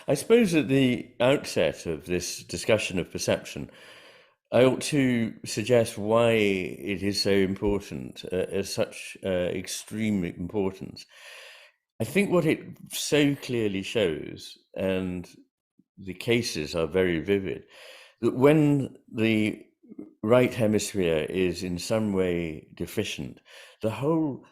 I suppose at the outset of this discussion of perception, I ought to suggest why it is so important, as such extreme importance. I think what it so clearly shows, and the cases are very vivid, that when the right hemisphere is in some way deficient, the whole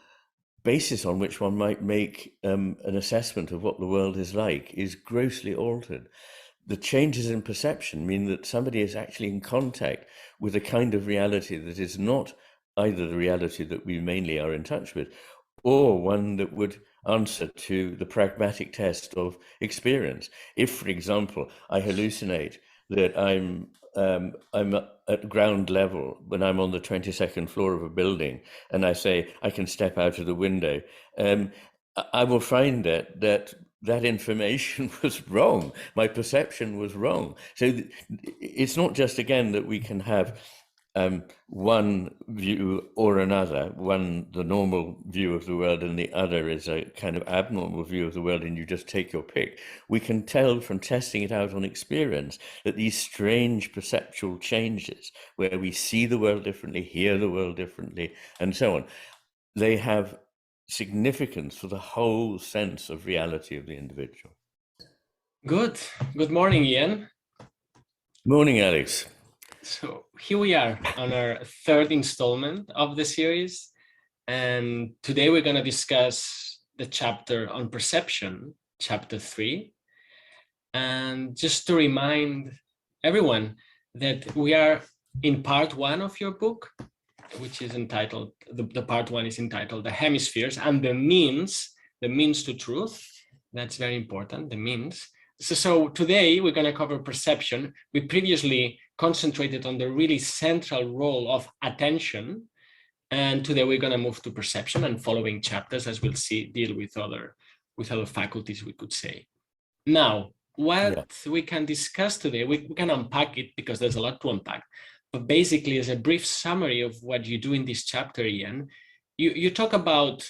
basis on which one might make an assessment of what the world is like is grossly altered. The changes in perception mean that somebody is actually in contact with a kind of reality that is not either the reality that we mainly are in touch with, or one that would answer to the pragmatic test of experience. If, for example, I hallucinate that I'm at ground level when I'm on the 22nd floor of a building, and I say I can step out of the window, I will find that information was wrong. My perception was wrong. So it's not just, again, that we can have one view or another, one the normal view of the world and the other is a kind of abnormal view of the world, and you just take your pick. We can tell from testing it out on experience that these strange perceptual changes, where we see the world differently, hear the world differently, and so on, they have significance for the whole sense of reality of the individual. Good morning, Ian. Morning, Alex. So here we are on our third installment of the series, and today we're going to discuss the chapter on perception, chapter 3. And just to remind everyone that we are in part 1 of your book, which is entitled, the part 1 is entitled The Hemispheres and the Means to Truth. That's very important, the means. So today we're going to cover perception. We previously concentrated on the really central role of attention, and today we're going to move to perception, and following chapters, as we'll see, deal with other faculties, we could say. Now, what we can discuss today, we can unpack it because there's a lot to unpack, but basically as a brief summary of what you do in this chapter, Ian, you talk about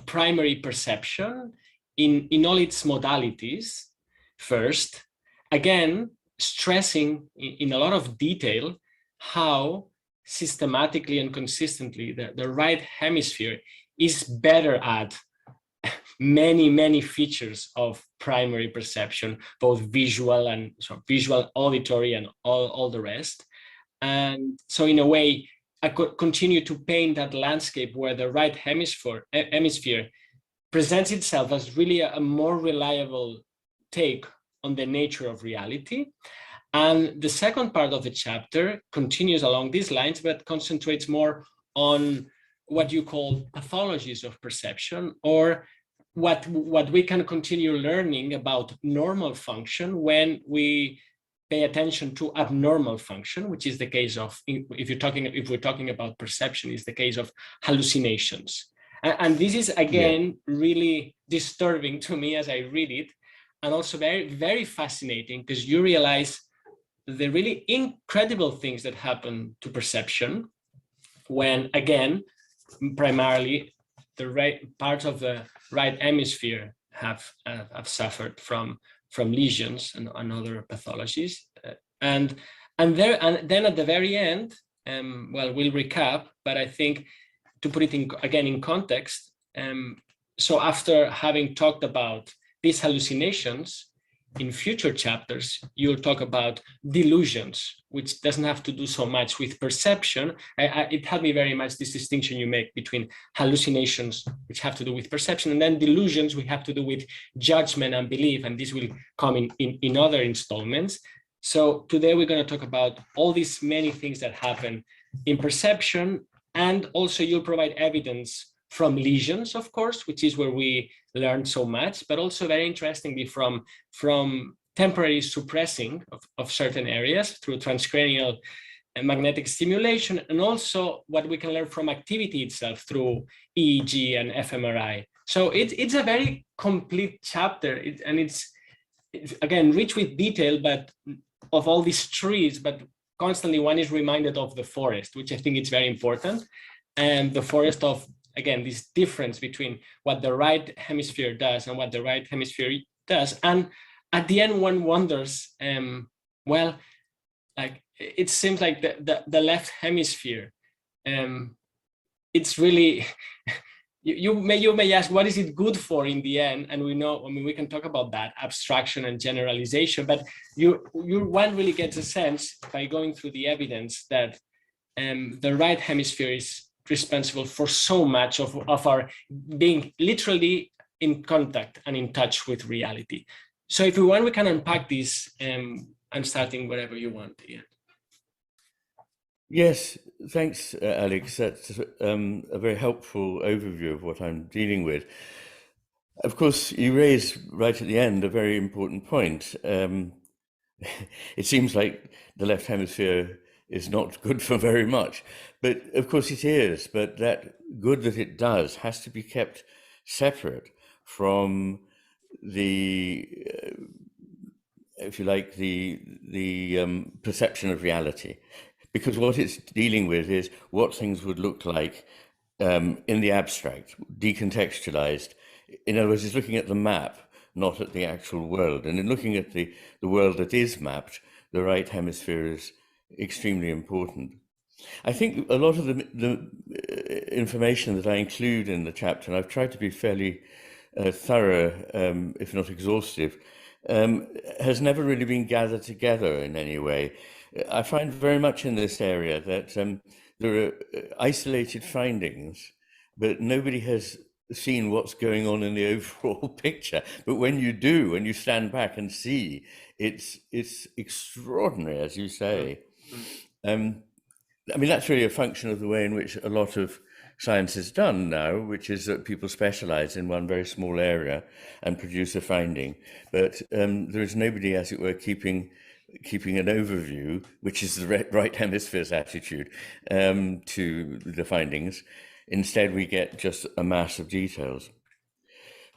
primary perception in all its modalities first, again, stressing in a lot of detail how systematically and consistently the right hemisphere is better at many features of primary perception, both visual and visual, auditory, and all the rest. And so in a way, I could continue to paint that landscape where the right hemisphere presents itself as really a more reliable take on the nature of reality. And the second part of the chapter continues along these lines, but concentrates more on what you call pathologies of perception, or what we can continue learning about normal function when we pay attention to abnormal function, which is the case of, if we're talking about perception, is the case of hallucinations. And this is, again, really disturbing to me as I read it, and also very fascinating, because you realize the really incredible things that happen to perception when, again, primarily the right parts of the right hemisphere have suffered from lesions and other pathologies, and then at the very end, well, we'll recap, but I think to put it again in context, so after having talked about these hallucinations, in future chapters, you'll talk about delusions, which doesn't have to do so much with perception. It helped me very much, this distinction you make between hallucinations, which have to do with perception, and then delusions, which have to do with judgment and belief, and this will come in other installments. So today we're going to talk about all these many things that happen in perception, and also you'll provide evidence from lesions, of course, which is where we learned so much, but also very interestingly from temporary suppressing of certain areas through transcranial and magnetic stimulation, and also what we can learn from activity itself through EEG and fMRI. So it's a very complete chapter, and it's again rich with detail, but of all these trees, but constantly one is reminded of the forest, which I think is very important, and the forest of, again, this difference between what the right hemisphere does and what the right hemisphere does. And at the end, one wonders, well, like it seems like the left hemisphere, it's really, you may ask, what is it good for in the end? And we know, I mean, we can talk about that, abstraction and generalization, but one really gets a sense by going through the evidence that the right hemisphere is responsible for so much of our being literally in contact and in touch with reality. So if we want, we can unpack this, and starting wherever you want, Iain. Yes, thanks, Alex. That's a very helpful overview of what I'm dealing with. Of course, you raise right at the end a very important point. It seems like the left hemisphere is not good for very much, but of course it is. But that good that it does has to be kept separate from the, if you like, the perception of reality. Because what it's dealing with is what things would look like in the abstract, decontextualized. In other words, it's looking at the map, not at the actual world. And in looking at the world that is mapped, the right hemisphere is extremely important. I think a lot of the information that I include in the chapter, and I've tried to be fairly thorough, if not exhaustive, has never really been gathered together in any way. I find very much in this area that there are isolated findings, but nobody has seen what's going on in the overall picture. But when you do, when you stand back and see, it's extraordinary, as you say. I mean, that's really a function of the way in which a lot of science is done now, which is that people specialize in one very small area and produce a finding. But there is nobody, as it were, keeping an overview, which is the right hemisphere's attitude to the findings. Instead, we get just a mass of details.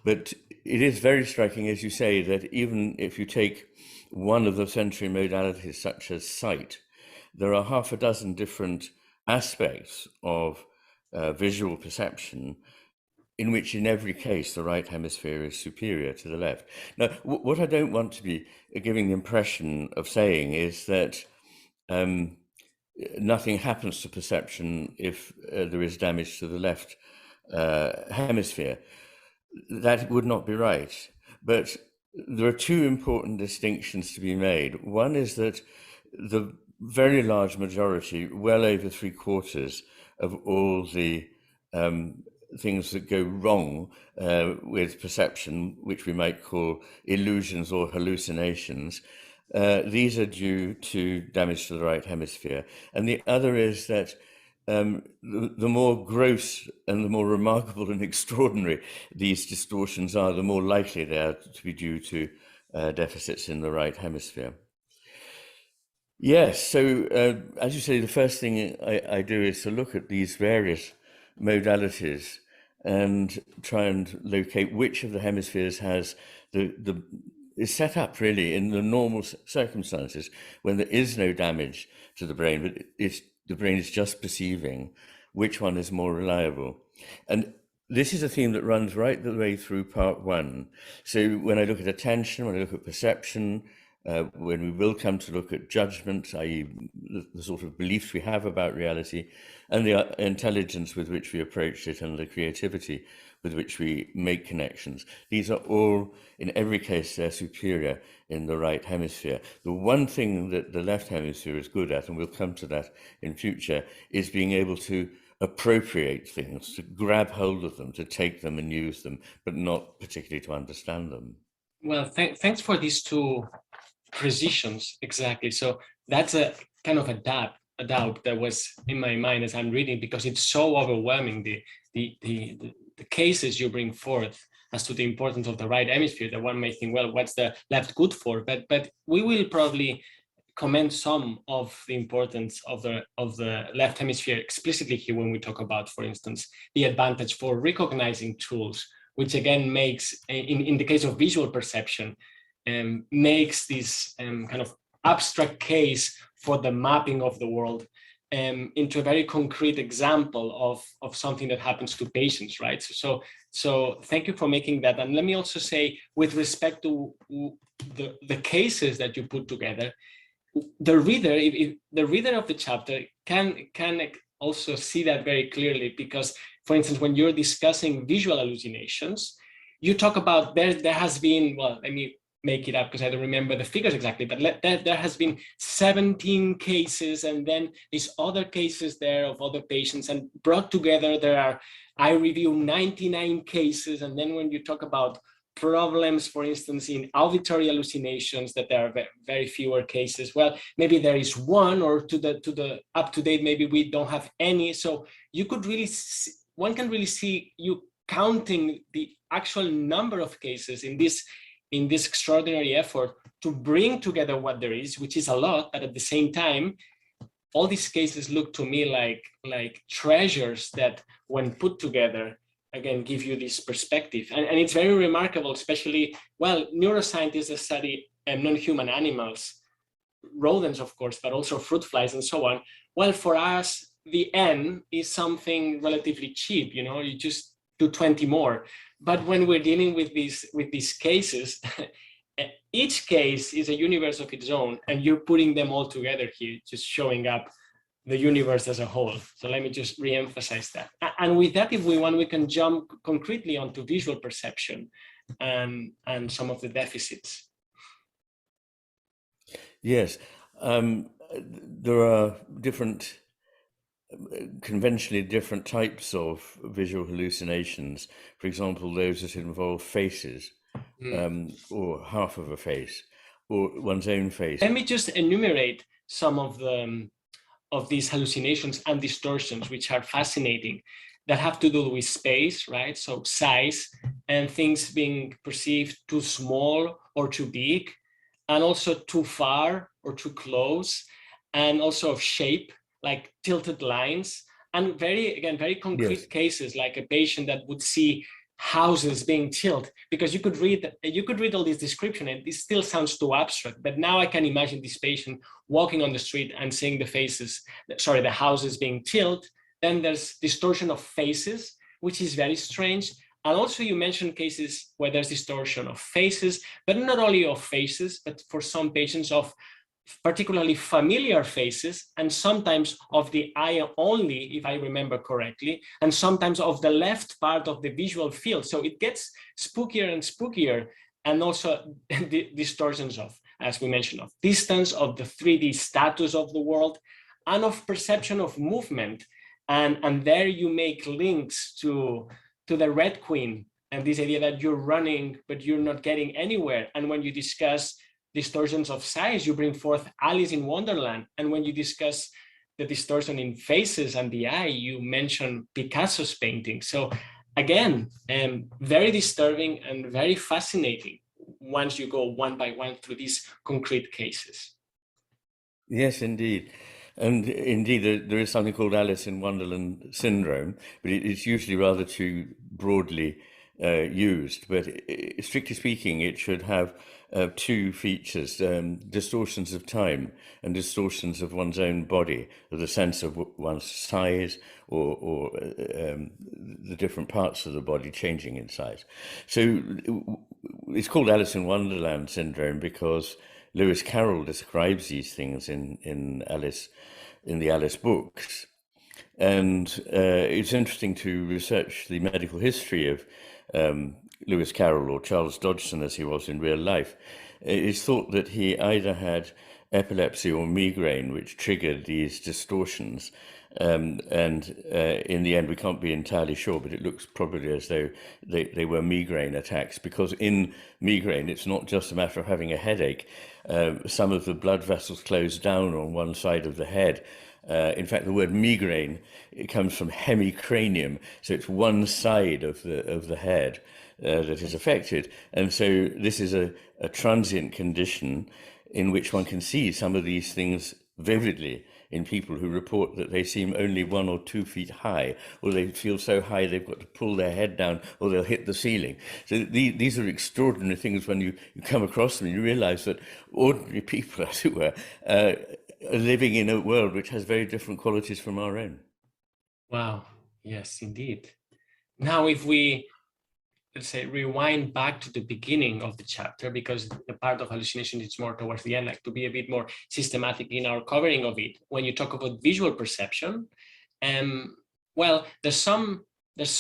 But it is very striking, as you say, that even if you take one of the sensory modalities, such as sight, there are half a dozen different aspects of visual perception in which in every case the right hemisphere is superior to the left. Now, what I don't want to be giving the impression of saying is that nothing happens to perception if there is damage to the left hemisphere. That would not be right. But there are two important distinctions to be made. One is that the very large majority, well over 3/4 of all the things that go wrong with perception, which we might call illusions or hallucinations, these are due to damage to the right hemisphere. And the other is that the more gross and the more remarkable and extraordinary these distortions are, the more likely they are to be due to deficits in the right hemisphere. Yes, so as you say, the first thing I do is to look at these various modalities and try and locate which of the hemispheres has is set up really in the normal circumstances when there is no damage to the brain, but the brain is just perceiving, which one is more reliable. And this is a theme that runs right the way through part one. So when I look at attention, when I look at perception, when we will come to look at judgment, i.e. the sort of beliefs we have about reality, and the intelligence with which we approach it, and the creativity with which we make connections. These are all, in every case, they're superior in the right hemisphere. The one thing that the left hemisphere is good at, and we'll come to that in future, is being able to appropriate things, to grab hold of them, to take them and use them, but not particularly to understand them. Well, thanks for these two precisions. Exactly. So that's a kind of a doubt that was in my mind as I'm reading, because it's so overwhelming, the cases you bring forth as to the importance of the right hemisphere, that one may think, well, what's the left good for? But we will probably comment some of the importance of the left hemisphere explicitly here when we talk about, for instance, the advantage for recognizing tools, which again makes, in the case of visual perception, makes this kind of abstract case for the mapping of the world into a very concrete example of something that happens to patients, right? So thank you for making that. And let me also say, with respect to the cases that you put together, the reader, if the reader of the chapter can also see that very clearly, because, for instance, when you're discussing visual hallucinations, you talk about there has been, well, let me make it up because I don't remember the figures exactly, but there has been 17 cases, and then these other cases there of other patients, and brought together I review 99 cases. And then when you talk about problems, for instance, in auditory hallucinations, that there are very fewer cases, well, maybe there is one, or to the up to date, maybe we don't have any. So you could really see, one can really see you counting the actual number of cases in this extraordinary effort to bring together what there is, which is a lot, but at the same time, all these cases look to me like treasures that, when put together, again, give you this perspective. And it's very remarkable, especially, well, neuroscientists study non-human animals, rodents, of course, but also fruit flies and so on. Well, for us, the N is something relatively cheap, you just do 20 more. But when we're dealing with these cases, each case is a universe of its own, and you're putting them all together here, just showing up the universe as a whole. So let me just re-emphasize that. And with that, if we want, we can jump concretely onto visual perception and some of the deficits. Yes, there are conventionally different types of visual hallucinations. For example, those that involve faces, or half of a face, or one's own face. Let me just enumerate some of these hallucinations and distortions, which are fascinating, that have to do with space, right? So size and things being perceived too small or too big, and also too far or too close, and also of shape, like tilted lines, and very concrete cases, like a patient that would see houses being tilted, because you could read all this description and it still sounds too abstract. But now I can imagine this patient walking on the street and seeing the houses being tilted. Then there's distortion of faces, which is very strange. And also you mentioned cases where there's distortion of faces, but not only of faces, but for some patients of particularly familiar faces, and sometimes of the eye only, if I remember correctly, and sometimes of the left part of the visual field. So it gets spookier and spookier, and also the distortions of, as we mentioned, of distance, of the 3D status of the world, and of perception of movement. And there you make links to the Red Queen, and this idea that you're running, but you're not getting anywhere. And when you discuss distortions of size, you bring forth Alice in Wonderland. And when you discuss the distortion in faces and the eye, you mention Picasso's painting. So again, very disturbing and very fascinating once you go one by one through these concrete cases. Yes, indeed. And indeed, there is something called Alice in Wonderland syndrome, but it's usually rather too broadly used. But strictly speaking, it should have two features: distortions of time and distortions of one's own body, or the sense of one's size, or the different parts of the body changing in size. So it's called Alice in Wonderland syndrome because Lewis Carroll describes these things in the Alice books. And it's interesting to research the medical history of Lewis Carroll, or Charles Dodgson as he was in real life. It's thought that he either had epilepsy or migraine, which triggered these distortions. And in the end, we can't be entirely sure, but it looks probably as though they were migraine attacks, because in migraine, it's not just a matter of having a headache. Some of the blood vessels close down on one side of the head. In fact, the word migraine, it comes from hemicranium, so it's one side of the head that is affected. And so this is a transient condition in which one can see some of these things vividly in people who report that they seem only 1 or 2 feet high, or they feel so high they've got to pull their head down, or they'll hit the ceiling. So these are extraordinary things. When you come across them, you realize that ordinary people, as it were, are living in a world which has very different qualities from our own. Wow. Yes, indeed. Now, let's say, rewind back to the beginning of the chapter, because the part of hallucination is more towards the end, like to be a bit more systematic in our covering of it. When you talk about visual perception, well, there's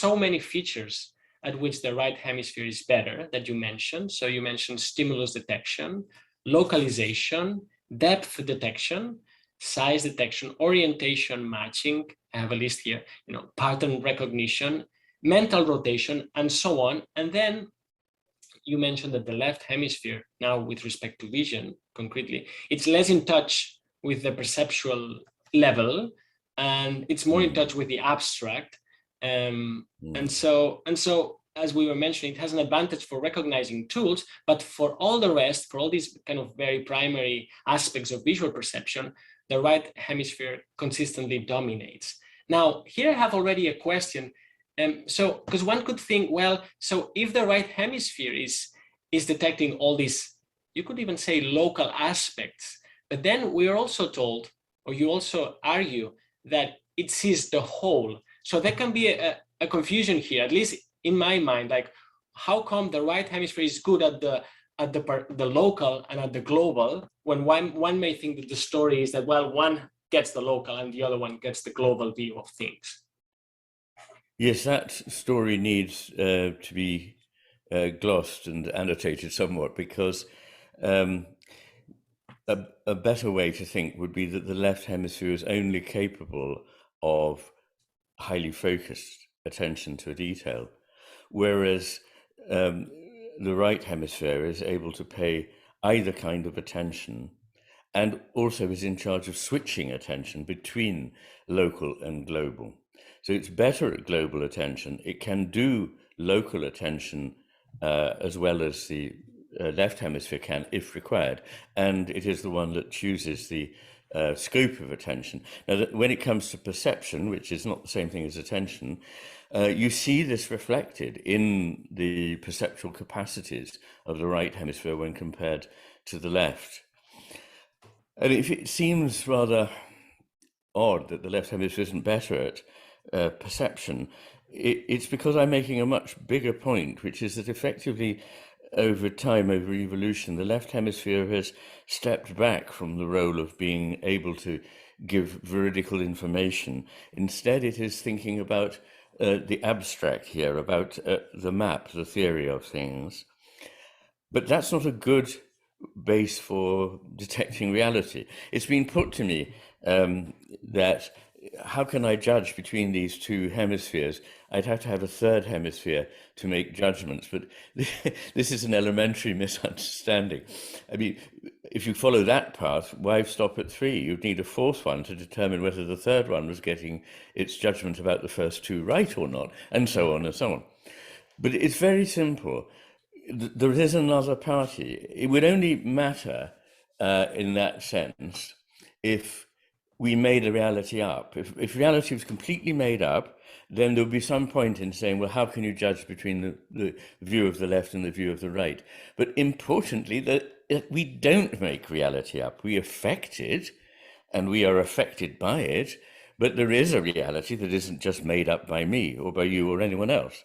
so many features at which the right hemisphere is better that you mentioned. So you mentioned stimulus detection, localization, depth detection, size detection, orientation matching. I have a list here, pattern recognition, mental rotation, and so on. And then you mentioned that the left hemisphere, now with respect to vision, concretely, it's less in touch with the perceptual level, and it's more in touch with the abstract. And so, as we were mentioning, it has an advantage for recognizing tools, but for all the rest, for all these kind of very primary aspects of visual perception, the right hemisphere consistently dominates. Now, here I have already a question. So, because one could think, well, so if the right hemisphere is detecting all these, you could even say local aspects, but then we are also told, or you also argue, that it sees the whole. So there can be a confusion here, at least in my mind, like how come the right hemisphere is good at the local and at the global, when one may think that the story is that, well, one gets the local and the other one gets the global view of things. Yes, that story needs to be glossed and annotated somewhat, because a better way to think would be that the left hemisphere is only capable of highly focused attention to detail, whereas the right hemisphere is able to pay either kind of attention, and also is in charge of switching attention between local and global. So it's better at global attention. It can do local attention as well as the left hemisphere can, if required. And it is the one that chooses the scope of attention. Now, when it comes to perception, which is not the same thing as attention, you see this reflected in the perceptual capacities of the right hemisphere when compared to the left. And if it seems rather odd that the left hemisphere isn't better at perception, it's because I'm making a much bigger point, which is that effectively over time, over evolution, the left hemisphere has stepped back from the role of being able to give veridical information. Instead, it is thinking about the abstract here, about the map, the theory of things. But that's not a good base for detecting reality. It's been put to me that how can I judge between these two hemispheres? I'd have to have a third hemisphere to make judgments, but this is an elementary misunderstanding. I mean, if you follow that path, why stop at 3? You'd need a fourth one to determine whether the third one was getting its judgment about the first two right or not, and so on and so on. But it's very simple. There is another party. It would only matter in that sense if we made a reality up. If reality was completely made up, then there would be some point in saying, well, how can you judge between the view of the left and the view of the right? But importantly, that we don't make reality up. We affect it, and we are affected by it, but there is a reality that isn't just made up by me or by you or anyone else.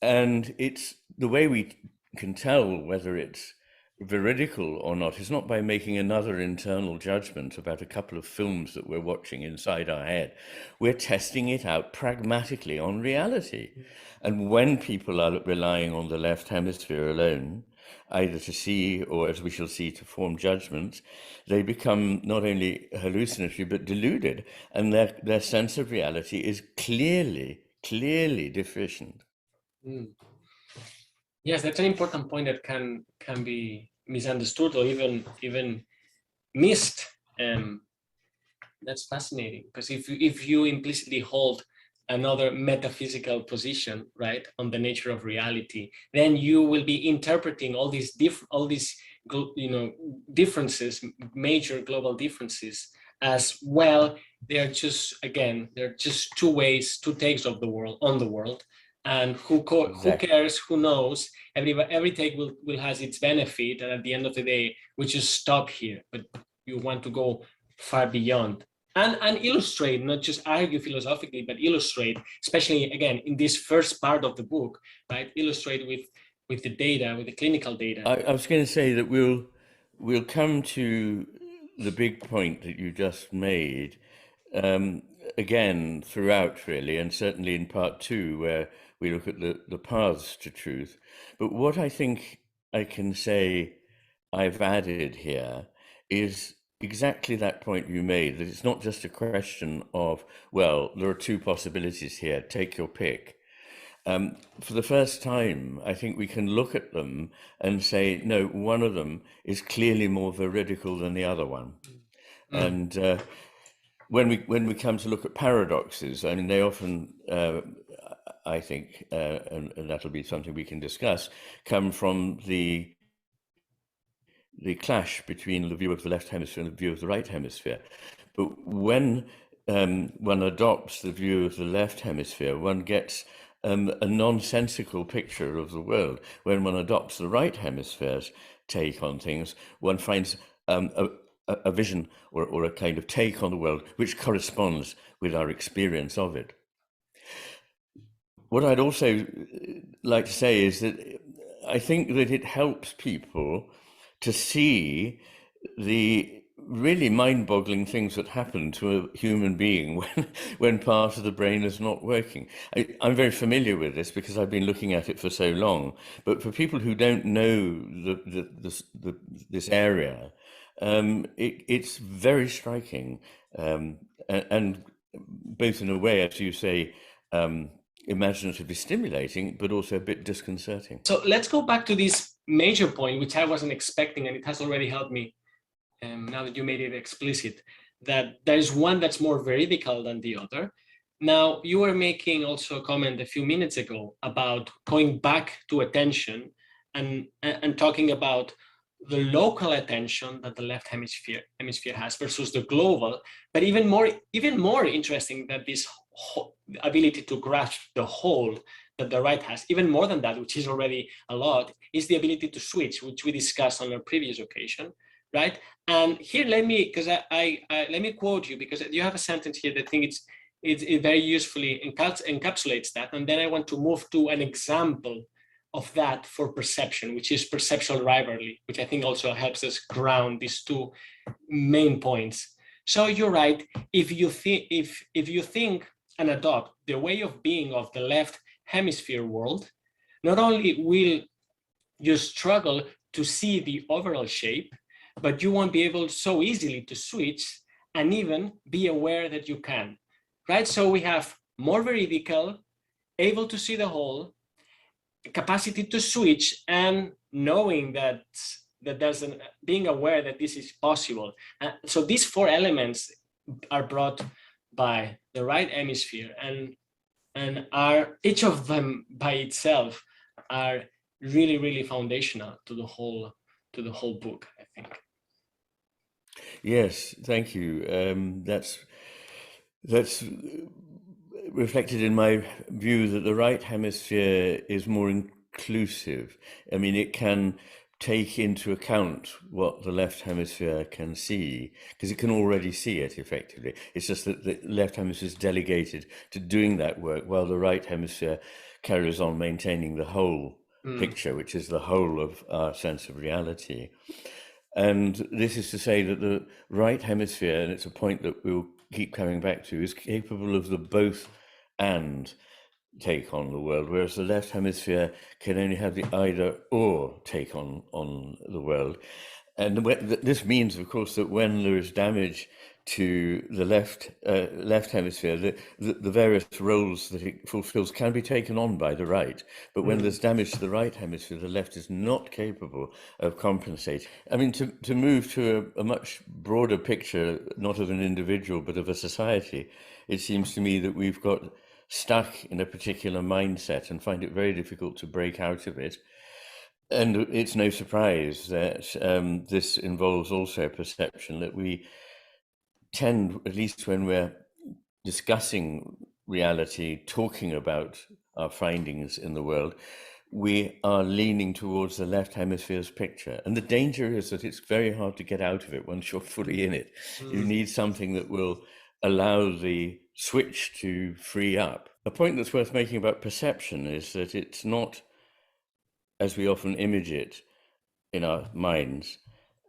And it's the way we can tell whether it's veridical or not is not by making another internal judgment about a couple of films that we're watching inside our head. We're testing it out pragmatically on reality. And when people are relying on the left hemisphere alone, either to see or, as we shall see, to form judgments, they become not only hallucinatory but deluded, and their sense of reality is clearly deficient. Yes, that's an important point that can be misunderstood or even missed. That's fascinating, because if you implicitly hold another metaphysical position, right, on the nature of reality, then you will be interpreting all these differences, major global differences, as well. They're just two takes of the world on the world. And who cares, who knows? Every take will has its benefit, and at the end of the day, we just stop here. But you want to go far beyond and illustrate, not just argue philosophically, but illustrate, especially again in this first part of the book, right? Illustrate with the data, with the clinical data. I was going to say that we'll come to the big point that you just made again throughout, really, and certainly in part two, where we look at the paths to truth. But what I think I can say I've added here is exactly that point you made, that it's not just a question of, well, there are two possibilities here, take your pick. For the first time, I think we can look at them and say, no, one of them is clearly more veridical than the other one. And when we come to look at paradoxes, I mean, they often, I think, and that'll be something we can discuss, come from the clash between the view of the left hemisphere and the view of the right hemisphere. But when one adopts the view of the left hemisphere, one gets a nonsensical picture of the world. When one adopts the right hemisphere's take on things, one finds a vision or a kind of take on the world which corresponds with our experience of it. What I'd also like to say is that I think that it helps people to see the really mind-boggling things that happen to a human being when part of the brain is not working. I'm very familiar with this because I've been looking at it for so long. But for people who don't know this area, it's very striking, and both in a way, as you say, imaginatively stimulating, but also a bit disconcerting. So let's go back to this major point, which I wasn't expecting, and it has already helped me now that you made it explicit, that there is one that's more veridical than the other. Now, you were making also a comment a few minutes ago about going back to attention and talking about the local attention that the left hemisphere has versus the global, but even more interesting that this ability to grasp the whole that the right has, even more than that, which is already a lot, is the ability to switch, which we discussed on a previous occasion, right? And here, let me quote you, because you have a sentence here that I think it very usefully encapsulates that. And then I want to move to an example of that for perception, which is perceptual rivalry, which I think also helps us ground these two main points. So you're right. If you think and adopt the way of being of the left hemisphere world, not only will you struggle to see the overall shape, but you won't be able so easily to switch and even be aware that you can, right? So we have more veridical, able to see the whole, capacity to switch, and knowing that there's being aware that this is possible. So these four elements are brought by the right hemisphere, and are each of them by itself are really, really foundational to the whole book, I think. Yes, thank you. That's reflected in my view that the right hemisphere is more inclusive. I mean, it can take into account what the left hemisphere can see, because it can already see it effectively. It's just that the left hemisphere is delegated to doing that work, while the right hemisphere carries on maintaining the whole picture, which is the whole of our sense of reality. And this is to say that the right hemisphere, and it's a point that we'll keep coming back to, is capable of the both and take on the world, whereas the left hemisphere can only have the either or take on the world. And this means, of course, that when there is damage to the left hemisphere, the various roles that it fulfills can be taken on by the right. But when there's damage to the right hemisphere, the left is not capable of compensating. I mean, to move to a much broader picture, not of an individual, but of a society, it seems to me that we've got stuck in a particular mindset and find it very difficult to break out of it. And it's no surprise that this involves also a perception that we tend, at least when we're discussing reality, talking about our findings in the world, we are leaning towards the left hemisphere's picture. And the danger is that it's very hard to get out of it once you're fully in it. You need something that will allow the switch to free up. A point that's worth making about perception is that it's not, as we often image it in our minds,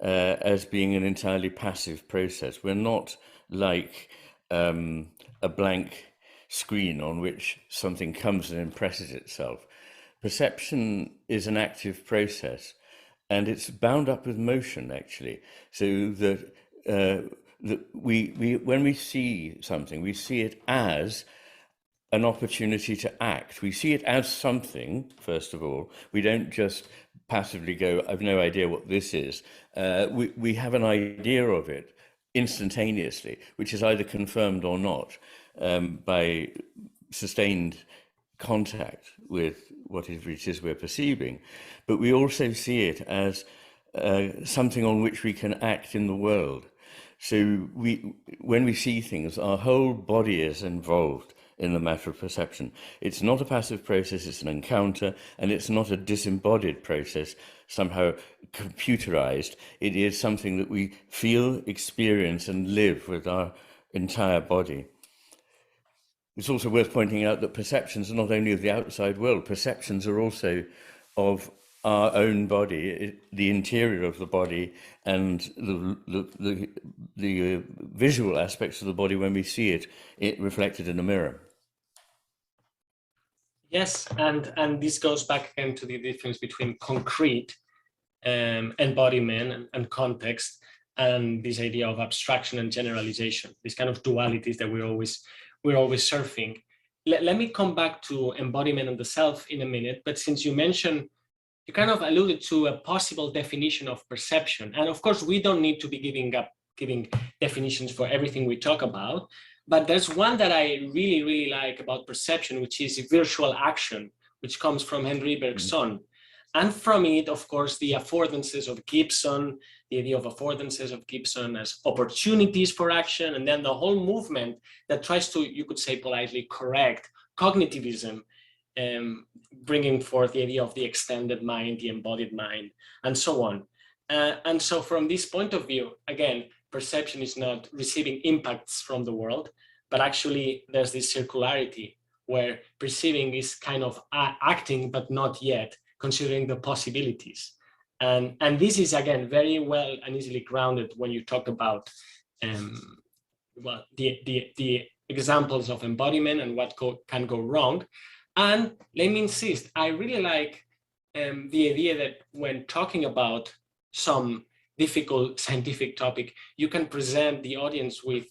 as being an entirely passive process. We're not like a blank screen on which something comes and impresses itself. Perception is an active process, and it's bound up with motion, actually, so that we when we see something, we see it as an opportunity to act. We see it as something, first of all. We don't just passively go, I've no idea what this is. We have an idea of it instantaneously, which is either confirmed or not by sustained contact with what it is we're perceiving. But we also see it as something on which we can act in the world. So when we see things, our whole body is involved in the matter of perception. It's not a passive process, it's an encounter, and it's not a disembodied process, somehow computerized. It is something that we feel, experience, and live with our entire body. It's also worth pointing out that perceptions are not only of the outside world, perceptions are also of our own body, the interior of the body, and the visual aspects of the body when we see it reflected in a mirror. Yes, and this goes back again to the difference between concrete embodiment and context, and this idea of abstraction and generalization, these kind of dualities that we're always surfing. Let me come back to embodiment and the self in a minute, but since you mentioned, you kind of alluded to a possible definition of perception, and of course we don't need to be giving definitions for everything we talk about, but there's one that I really like about perception, which is virtual action, which comes from Henri Bergson. And from it, of course, the affordances of Gibson, the idea of affordances of Gibson as opportunities for action, and then the whole movement that tries to, you could say politely, correct cognitivism, bringing forth the idea of the extended mind, the embodied mind, and so on. And so from this point of view, again, perception is not receiving impacts from the world, but actually there's this circularity where perceiving is kind of acting, but not yet, considering the possibilities. And this is, again, very well and easily grounded when you talk about well, the examples of embodiment and what can go wrong. And let me insist, I really like the idea that when talking about some difficult scientific topic, you can present the audience with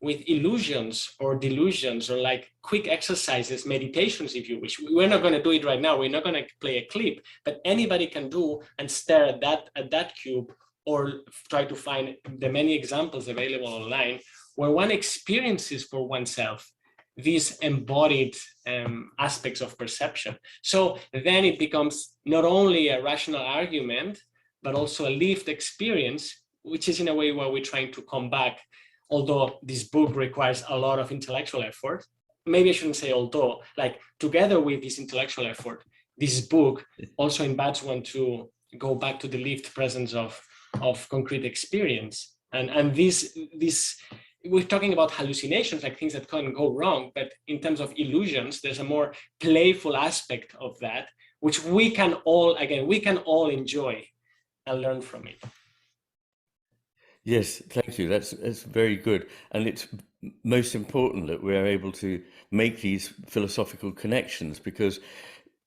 illusions or delusions, or like quick exercises, meditations, if you wish. We're not going to do it right now. We're not going to play a clip, but anybody can do and stare at that cube, or try to find the many examples available online where one experiences for oneself these embodied aspects of perception. So then it becomes not only a rational argument, but also a lived experience, which is in a way where we're trying to come back. Although this book requires a lot of intellectual effort, maybe I shouldn't say although, like together with this intellectual effort, this book also invites one to go back to the lived presence of concrete experience. And this we're talking about hallucinations, like things that can go wrong, but in terms of illusions, there's a more playful aspect of that, which we can all enjoy and learn from it. Yes, thank you. That's very good. And it's most important that we're able to make these philosophical connections, because,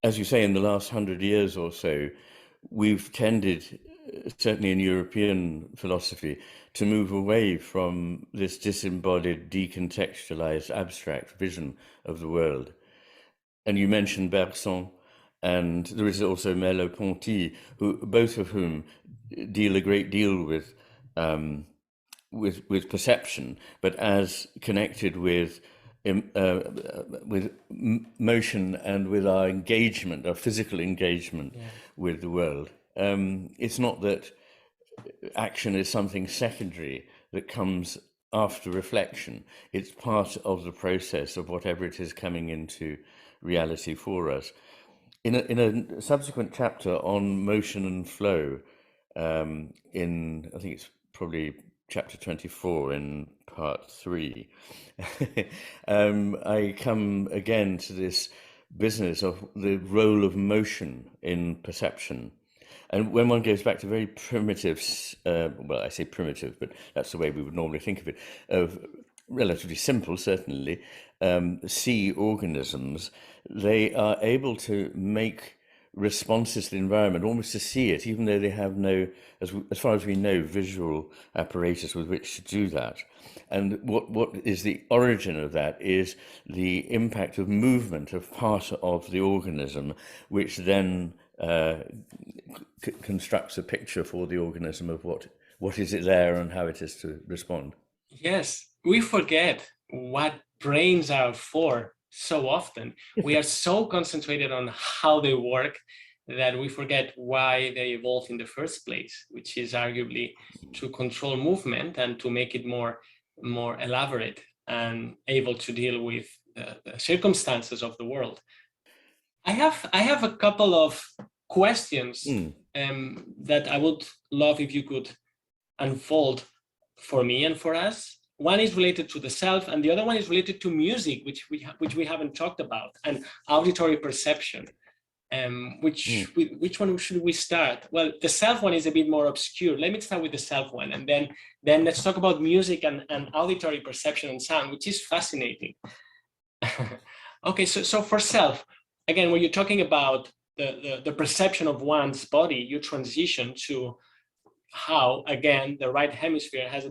as you say, in the last 100 years or so, we've tended, certainly in European philosophy, to move away from this disembodied, decontextualized, abstract vision of the world. And you mentioned Bergson, and there is also Merleau-Ponty, both of whom deal a great deal with perception, but as connected with motion and with our engagement, our physical engagement with the world. It's not that action is something secondary that comes after reflection. It's part of the process of whatever it is coming into reality for us. In a subsequent chapter on motion and flow, I think it's probably chapter 24 in part 3, I come again to this business of the role of motion in perception. And when one goes back to very primitive, well, I say primitive, but that's the way we would normally think of it, of relatively simple, certainly, sea organisms, they are able to make responses to the environment, almost to see it, even though they have no, as far as we know, visual apparatus with which to do that. And what is the origin of that is the impact of movement of part of the organism, which then constructs a picture for the organism of what is it there and how it is to respond. Yes, we forget what brains are for so often. We are so concentrated on how they work that we forget why they evolved in the first place, which is arguably to control movement and to make it more elaborate and able to deal with the circumstances of the world. I have a couple of questions that I would love if you could unfold for me and for us. One is related to the self, and the other one is related to music, which we haven't talked about, and auditory perception. Which one should we start? Well, the self one is a bit more obscure. Let me start with the self one, and then let's talk about music and auditory perception and sound, which is fascinating. Okay, so for self, again, when you're talking about the perception of one's body, you transition to how, again, the right hemisphere has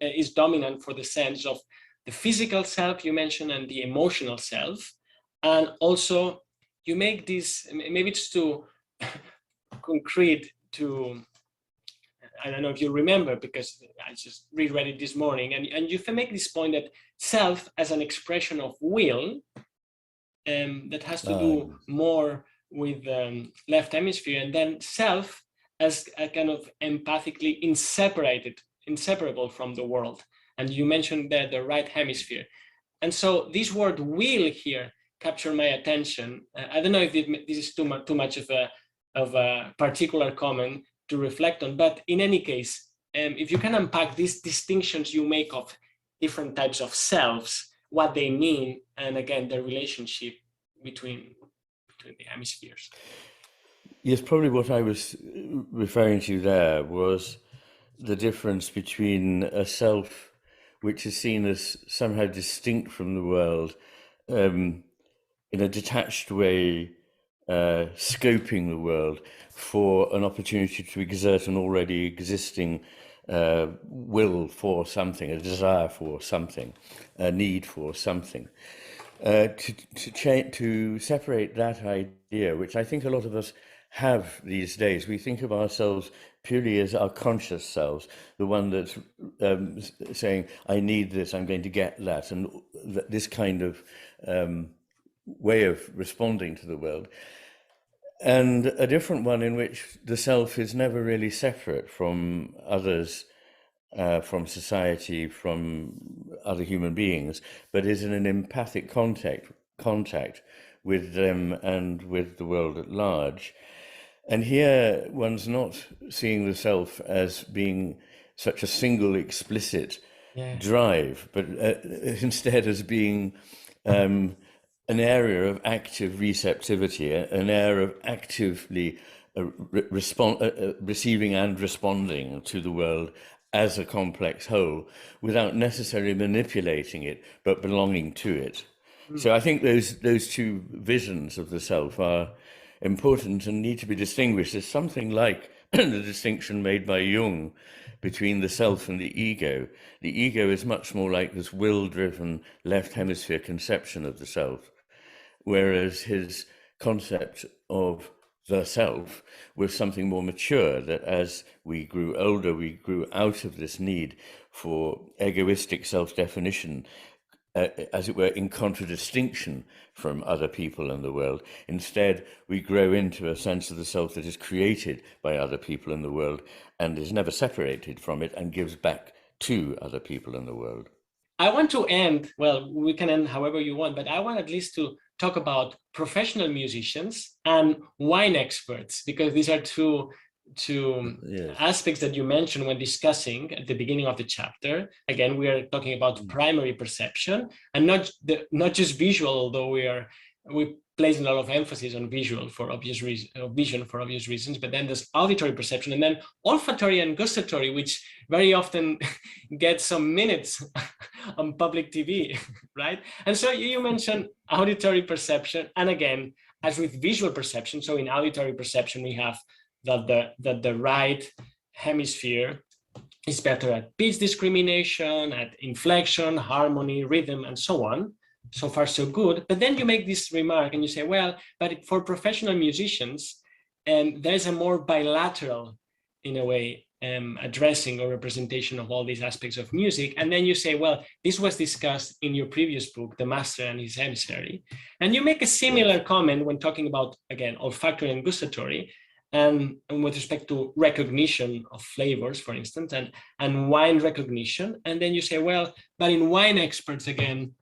is dominant for the sense of the physical self you mentioned and the emotional self. And also you make this, maybe it's too concrete to, I don't know if you remember, because I just reread it this morning, and you make this point that self as an expression of will, that has to do more with left hemisphere, and then self as a kind of empathically inseparable from the world. And you mentioned that the right hemisphere. And so this word will here captured my attention. I don't know if this is too much of a particular comment to reflect on, but in any case, if you can unpack these distinctions you make of different types of selves, what they mean, and again, the relationship between the hemispheres. Yes, probably what I was referring to there was the difference between a self which is seen as somehow distinct from the world, in a detached way, scoping the world for an opportunity to exert an already existing will for something, a desire for something, a need for something. To separate that idea, which I think a lot of us have these days. We think of ourselves purely as our conscious selves, the one that's saying, I need this, I'm going to get that, and this kind of way of responding to the world. And a different one in which the self is never really separate from others, from society, from other human beings, but is in an empathic contact with them and with the world at large. And here one's not seeing the self as being such a single explicit drive, but instead as being an area of active receptivity, an area of actively receiving and responding to the world as a complex whole, without necessarily manipulating it, but belonging to it. So I think those two visions of the self are important and need to be distinguished. There's something like the distinction made by Jung between the self and the ego. The ego is much more like this will-driven left hemisphere conception of the self, whereas his concept of the self was something more mature, that as we grew older, we grew out of this need for egoistic self-definition, as it were, in contradistinction from other people in the world. Instead, we grow into a sense of the self that is created by other people in the world and is never separated from it and gives back to other people in the world. I want to end, well, we can end however you want, but I want at least to talk about professional musicians and wine experts, because these are two Yes. aspects that you mentioned when discussing at the beginning of the chapter. Again, we are talking about primary perception and not just visual, although we place a lot of emphasis on visual for obvious vision for obvious reasons. But then there's auditory perception, and then olfactory and gustatory, which very often gets some minutes on public TV, right? And so you mentioned auditory perception, and again, as with visual perception, so in auditory perception we have that the right hemisphere is better at pitch discrimination, at inflection, harmony, rhythm, and so on. So far, so good. But then you make this remark and you say, well, but for professional musicians, there's a more bilateral, in a way, addressing or representation of all these aspects of music. And then you say, well, this was discussed in your previous book, The Master and His Emissary. And you make a similar comment when talking about, again, olfactory and gustatory, and with respect to recognition of flavors, for instance, and wine recognition. And then you say, well, but in wine experts, again,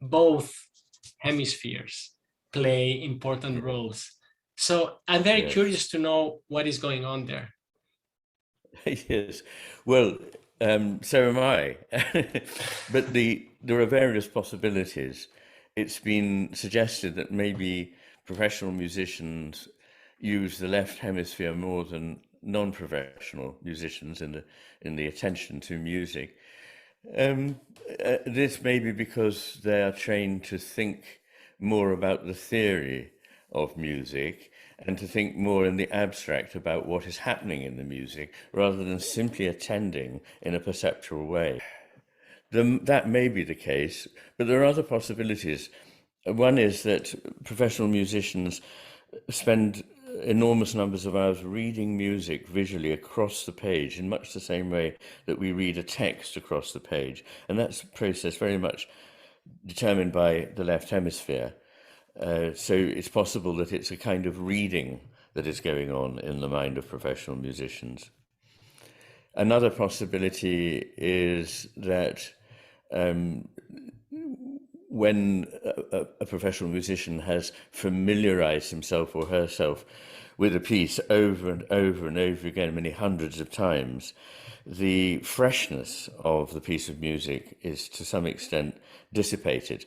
both hemispheres play important roles. So I'm very curious to know what is going on there. Yes, well, so am I. But there are various possibilities. It's been suggested that maybe professional musicians use the left hemisphere more than non-professional musicians in the attention to music. This may be because they are trained to think more about the theory of music and to think more in the abstract about what is happening in the music rather than simply attending in a perceptual way. That may be the case, but there are other possibilities. One is that professional musicians spend enormous numbers of hours reading music visually across the page in much the same way that we read a text across the page. And that's a process very much determined by the left hemisphere. So it's possible that it's a kind of reading that is going on in the mind of professional musicians. Another possibility is that when a professional musician has familiarized himself or herself with a piece over and over and over again, many hundreds of times, the freshness of the piece of music is to some extent dissipated.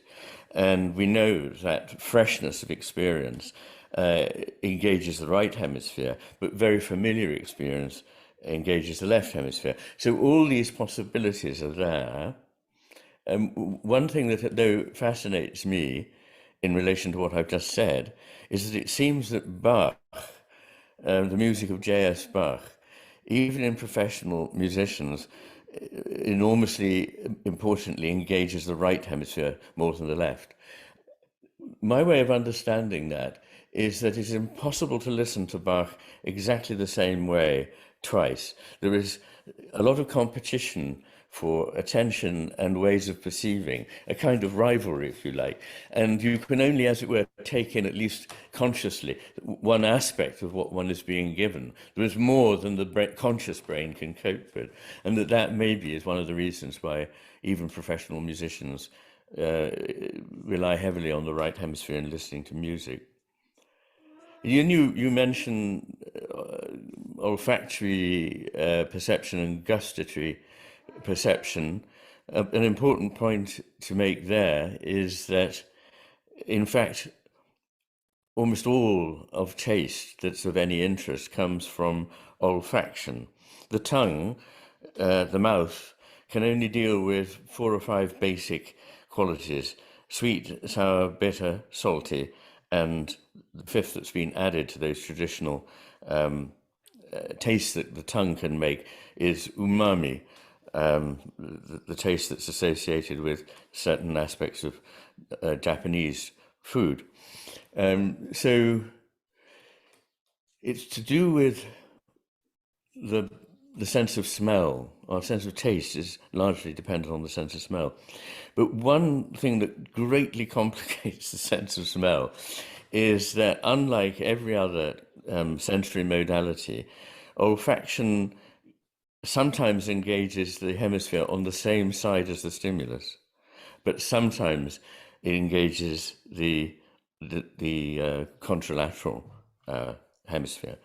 And we know that freshness of experience engages the right hemisphere, but very familiar experience engages the left hemisphere. So all these possibilities are there. One thing that, though, fascinates me in relation to what I've just said is that it seems that Bach, the music of J.S. Bach, even in professional musicians, enormously importantly engages the right hemisphere more than the left. My way of understanding that is that it's impossible to listen to Bach exactly the same way twice. There is a lot of competition for attention and ways of perceiving, a kind of rivalry, if you like. And you can only, as it were, take in, at least consciously, one aspect of what one is being given. There is more than the conscious brain can cope with. And that maybe is one of the reasons why even professional musicians rely heavily on the right hemisphere in listening to music. You mentioned olfactory perception and gustatory perception. An important point to make there is that, in fact, almost all of taste that's of any interest comes from olfaction. The tongue, the mouth, can only deal with 4 or 5 basic qualities: sweet, sour, bitter, salty, and the fifth that's been added to those traditional tastes that the tongue can make is umami, the taste that's associated with certain aspects of Japanese food. So it's to do with the sense of smell. Our sense of taste is largely dependent on the sense of smell. But one thing that greatly complicates the sense of smell is that, unlike every other sensory modality, olfaction sometimes engages the hemisphere on the same side as the stimulus, but sometimes it engages the contralateral hemisphere.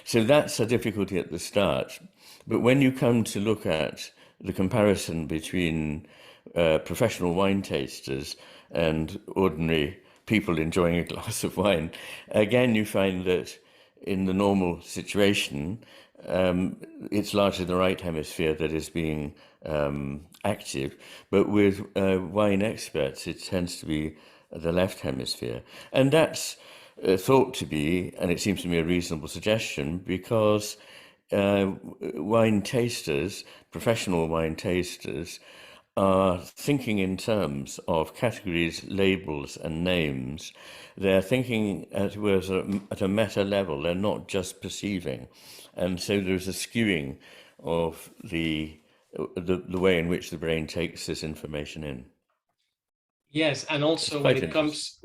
So that's a difficulty at the start. But when you come to look at the comparison between professional wine tasters and ordinary people enjoying a glass of wine, again, you find that in the normal situation, it's largely the right hemisphere that is being active. But with wine experts, it tends to be the left hemisphere. And that's thought to be, and it seems to me a reasonable suggestion, because wine tasters, professional wine tasters, are thinking in terms of categories, labels, and names. They're thinking at a meta level. They're not just perceiving. And so there's a skewing of the way in which the brain takes this information in. Yes, and also when it comes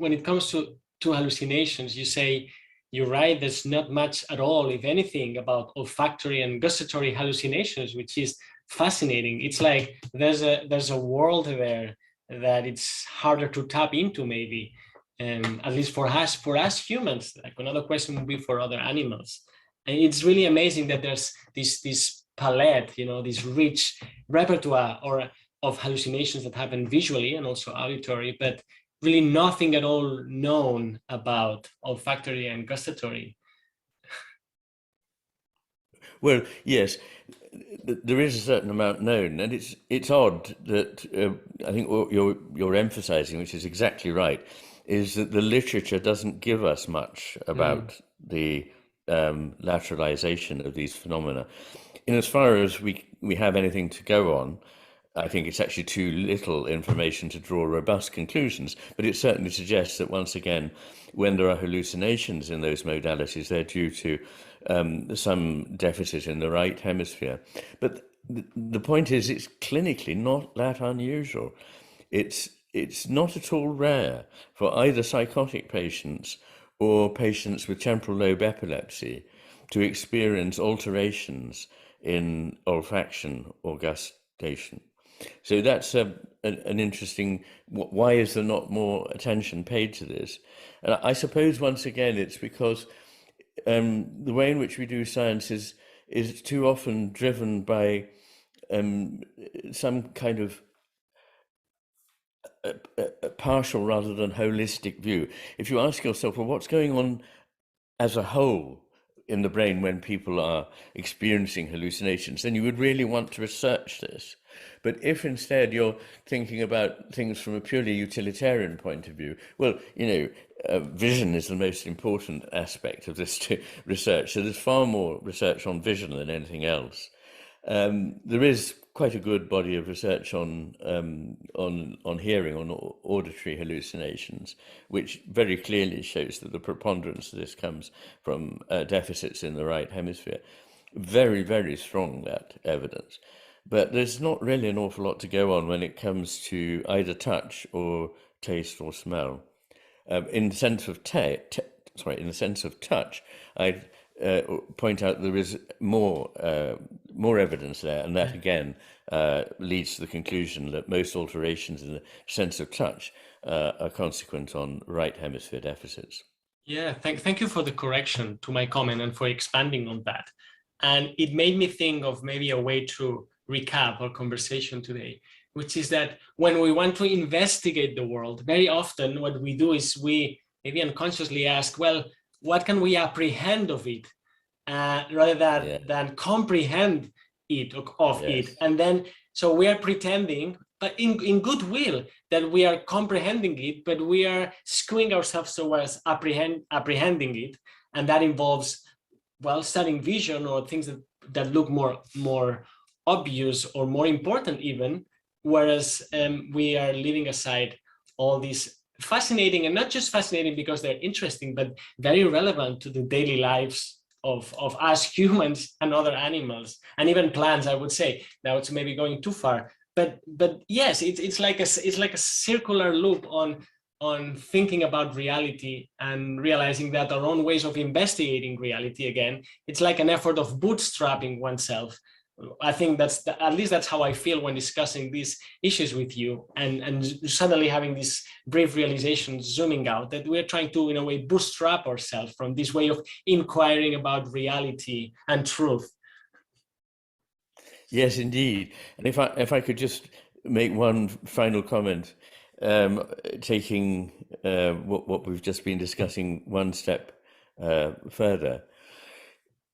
to hallucinations, you say you're right. There's not much at all, if anything, about olfactory and gustatory hallucinations, which is fascinating. It's like there's a world there that it's harder to tap into, maybe, at least for us humans. Like another question would be for other animals. And it's really amazing that there's this palette, this rich repertoire of hallucinations that happen visually and also auditory, but really nothing at all known about olfactory and gustatory. Well, yes, there is a certain amount known, and it's odd that I think what you're emphasizing, which is exactly right, is that the literature doesn't give us much about the lateralization of these phenomena. In as far as we have anything to go on, I think it's actually too little information to draw robust conclusions, but it certainly suggests that, once again, when there are hallucinations in those modalities, they're due to some deficit in the right hemisphere. But the point is, it's clinically not that unusual. It's not at all rare for either psychotic patients or patients with temporal lobe epilepsy to experience alterations in olfaction or gustation. So that's an interesting, why is there not more attention paid to this? And I suppose, once again, it's because the way in which we do science is too often driven by some kind of a partial rather than holistic view. If you ask yourself, well, what's going on as a whole in the brain when people are experiencing hallucinations, then you would really want to research this. But if instead you're thinking about things from a purely utilitarian point of view, well, vision is the most important aspect of this research. So there's far more research on vision than anything else. There is quite a good body of research on hearing, on auditory hallucinations, which very clearly shows that the preponderance of this comes from deficits in the right hemisphere. Very, very strong, that evidence. But there's not really an awful lot to go on when it comes to either touch or taste or smell. In the sense of touch, I'd point out there is more evidence there, and that again leads to the conclusion that most alterations in the sense of touch are consequent on right hemisphere deficits. Yeah, thank you for the correction to my comment and for expanding on that. And it made me think of maybe a way to recap our conversation today, which is that when we want to investigate the world, very often what we do is we maybe unconsciously ask, well, what can we apprehend of it, rather than comprehend it of it. And then, so we are pretending, but in goodwill, that we are comprehending it, but we are skewing ourselves towards apprehending it. And that involves, well, studying vision or things that look more obvious or more important even, whereas we are leaving aside all these fascinating, and not just fascinating because they're interesting, but very relevant to the daily lives of us humans and other animals, and even plants, I would say. Now it's maybe going too far, but yes, it's like a circular loop on thinking about reality and realizing that our own ways of investigating reality, again, it's like an effort of bootstrapping oneself, I think at least that's how I feel when discussing these issues with you, and suddenly having this brief realization, zooming out, that we're trying to, in a way, bootstrap ourselves from this way of inquiring about reality and truth. Yes, indeed. And if I could just make one final comment, taking what we've just been discussing one step further,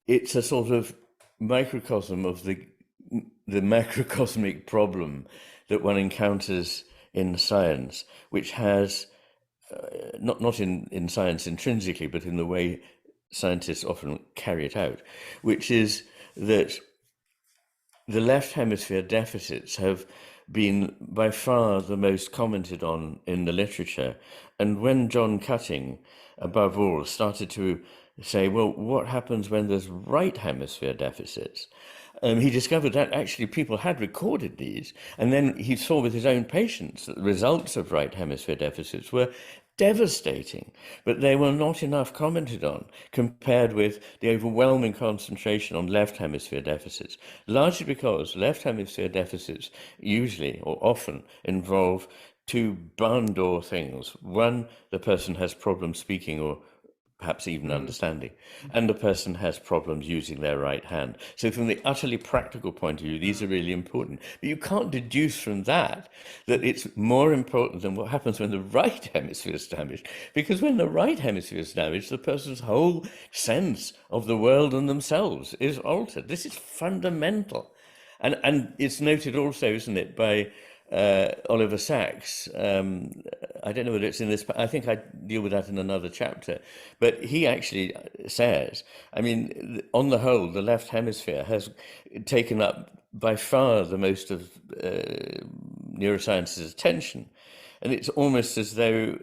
it's a sort of microcosm of the macrocosmic problem that one encounters in science, which has not in science intrinsically, but in the way scientists often carry it out, which is that the left hemisphere deficits have been by far the most commented on in the literature. And when John Cutting, above all, started to say, well, what happens when there's right hemisphere deficits? He discovered that actually people had recorded these. And then he saw with his own patients that the results of right hemisphere deficits were devastating, but they were not enough commented on compared with the overwhelming concentration on left hemisphere deficits, largely because left hemisphere deficits usually or often involve two barn door things. One, the person has problems speaking or perhaps even understanding, and the person has problems using their right hand. So from the utterly practical point of view, these are really important. But you can't deduce from that that it's more important than what happens when the right hemisphere is damaged. Because when the right hemisphere is damaged, the person's whole sense of the world and themselves is altered. This is fundamental. And it's noted also, isn't it, by Oliver Sacks. I don't know whether it's in this, but I think I deal with that in another chapter. But he actually says, I mean, on the whole, the left hemisphere has taken up by far the most of neuroscience's attention. And it's almost as though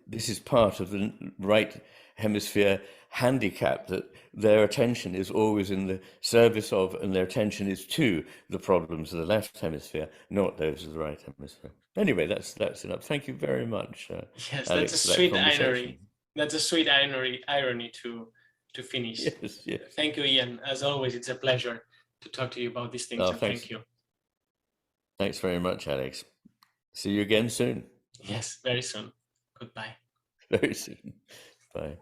this is part of the right hemisphere handicap, that their attention is always in the service of, and their attention is to the problems of the left hemisphere, not those of the right hemisphere. Anyway, that's enough. Thank you very much, Yes, Alex, that's a for that sweet conversation. irony. That's a sweet irony to finish. Yes, yes. Thank you, Ian. As always, it's a pleasure to talk to you about these things. And thank you. Thanks very much, Alex. See you again soon. Yes, very soon. Goodbye. Very soon. Bye.